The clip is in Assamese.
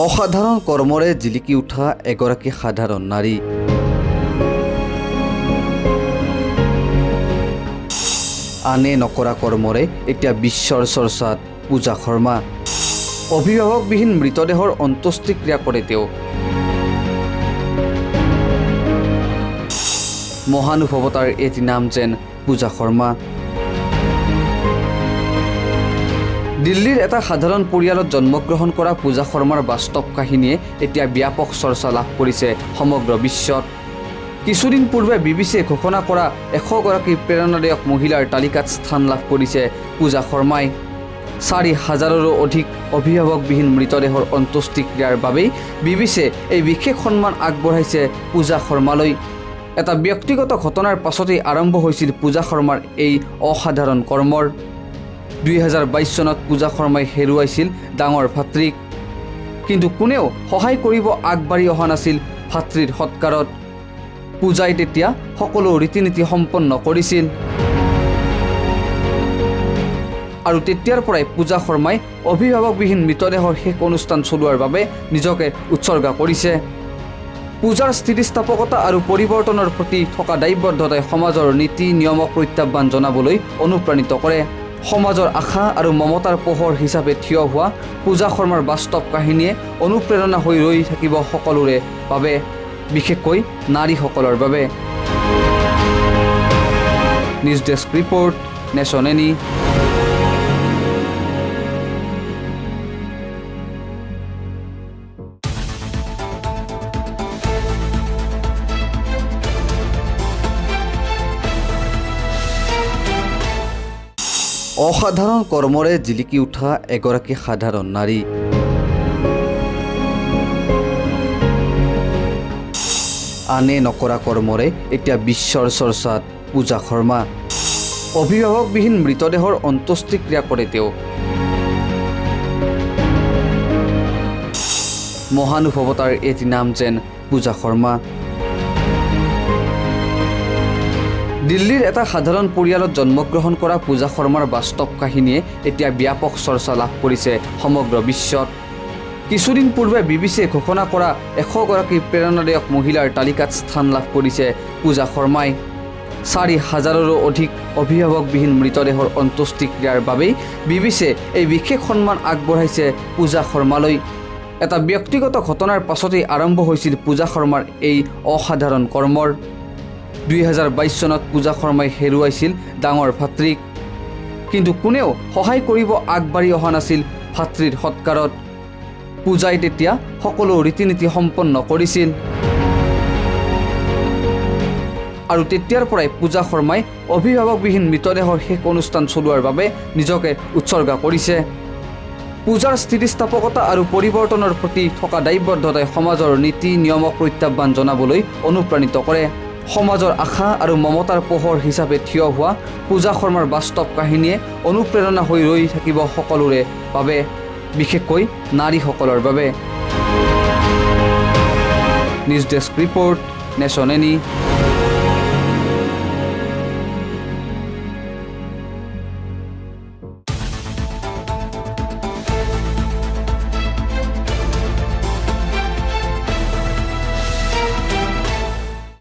অসাধাৰণ কৰ্মৰে জিলিকি উঠা এগৰাকী সাধাৰণ নাৰী। আনে নকৰা কৰ্মৰে এতিয়া বিশ্বৰ চৰ্চাত পূজা শৰ্মা। অভিভাৱকবিহীন মৃতদেহৰ অন্ত্যেষ্টিক্ৰিয়া কৰে তেওঁ। মহানুভৱতাৰ এটি নাম যেন পূজা শৰ্মা। দিল্লীৰ এটা সাধাৰণ পৰিয়ালত জন্মগ্ৰহণ কৰা পূজা শৰ্মাৰ বাস্তৱ কাহিনীয়ে এতিয়া ব্যাপক চৰ্চা লাভ কৰিছে সমগ্ৰ বিশ্বত। কিছুদিন পূৰ্বে বিবিচিয়ে ঘোষণা কৰা 100গৰাকী প্ৰেৰণাদায়ক মহিলাৰ তালিকাত স্থান লাভ কৰিছে পূজা শৰ্মাই। 4,000ৰো অধিক অভিভাৱকবিহীন মৃতদেহৰ অন্ত্যেষ্টিক্ৰিয়াৰ বাবেই বিবিচিয়ে এই বিশেষ সন্মান আগবঢ়াইছে পূজা শৰ্মালৈ। এটা ব্যক্তিগত ঘটনাৰ পাছতেই আৰম্ভ হৈছিল পূজা শৰ্মাৰ এই অসাধাৰণ কৰ্মৰ। 2022 চনত পূজা শৰ্মাই হেৰুৱাইছিল ডাঙৰ ভাতৃক। কিন্তু কোনেও সহায় কৰিব আগবাঢ়ি অহা নাছিল ভাতৃৰ সৎকাৰত। পূজাই তেতিয়া সকলো ৰীতি নীতি সম্পন্ন কৰিছিল। আৰু তেতিয়াৰ পৰাই পূজা শৰ্মাই অভিভাৱকবিহীন মৃতদেহৰ শেষ অনুষ্ঠান চলোৱাৰ বাবে নিজকে উৎসৰ্গা কৰিছে। পূজাৰ স্থিতিস্থাপকতা আৰু পৰিৱৰ্তনৰ প্ৰতি থকা দায়বদ্ধতাই সমাজৰ নীতি নিয়মক প্ৰত্যাহ্বান জনাবলৈ অনুপ্ৰাণিত কৰে। সমাজৰ আশা আৰু মমতাৰ পোহৰ হিচাপে থিয় হোৱা পূজা শৰ্মাৰ বাস্তৱ কাহিনীয়ে অনুপ্ৰেৰণা হৈ ৰৈ থাকিব সকলোৰে বাবে, বিশেষকৈ নাৰীসকলৰ বাবে। News desk report, nation any. অসাধাৰণ কৰ্মৰে জিলিকি উঠা এগৰাকী সাধাৰণ নাৰী। আনে নকৰা কৰ্মৰে এতিয়া বিশ্বৰ চৰ্চাত পূজা শৰ্মা। অভিভাৱকবিহীন মৃতদেহৰ অন্ত্যেষ্টিক্ৰিয়া কৰে তেওঁ। মহানুভৱতাৰ এটি নাম যেন পূজা শৰ্মা। দিল্লীৰ এটা সাধাৰণ পৰিয়ালত জন্মগ্ৰহণ কৰা পূজা শৰ্মাৰ বাস্তৱ কাহিনীয়ে এতিয়া ব্যাপক চৰ্চা লাভ কৰিছে সমগ্ৰ বিশ্বত। কিছুদিন পূৰ্বে বিবিচিয়ে ঘোষণা কৰা 100গৰাকী প্ৰেৰণাদায়ক মহিলাৰ তালিকাত স্থান লাভ কৰিছে পূজা শৰ্মাই। 4,000ৰো অধিক অভিভাৱকবিহীন মৃতদেহৰ অন্ত্যেষ্টিক্ৰিয়াৰ বাবেই বিবিচিয়ে এই বিশেষ সন্মান আগবঢ়াইছে পূজা শৰ্মালৈ। এটা ব্যক্তিগত ঘটনাৰ পাছতেই আৰম্ভ হৈছিল পূজা শৰ্মাৰ এই অসাধাৰণ কৰ্মৰ। 2022 চনত পূজা শৰ্মাই হেৰুৱাইছিল ডাঙৰ ভাতৃক। কিন্তু কোনেও সহায় কৰিব আগবাঢ়ি অহা নাছিল ভাতৃৰ সৎকাৰত। পূজাই তেতিয়া সকলো ৰীতি নীতি সম্পন্ন কৰিছিল। আৰু তেতিয়াৰ পৰাই পূজা শৰ্মাই অভিভাৱকবিহীন মৃতদেহৰ শেষ অনুষ্ঠান চলোৱাৰ বাবে নিজকে উৎসৰ্গা কৰিছে। পূজাৰ স্থিতিস্থাপকতা আৰু পৰিৱৰ্তনৰ প্ৰতি থকা দায়বদ্ধতাই সমাজৰ নীতি নিয়মক প্ৰত্যাহ্বান জনাবলৈ অনুপ্ৰাণিত কৰে। সমাজৰ আশা আৰু মমতাৰ পোহৰ হিচাপে থিয় হোৱা পূজা শৰ্মাৰ বাস্তৱ কাহিনীয়ে অনুপ্ৰেৰণা হৈ ৰৈ থাকিব সকলোৰে বাবে, বিশেষকৈ নাৰীসকলৰ বাবে। News desk report, nation any.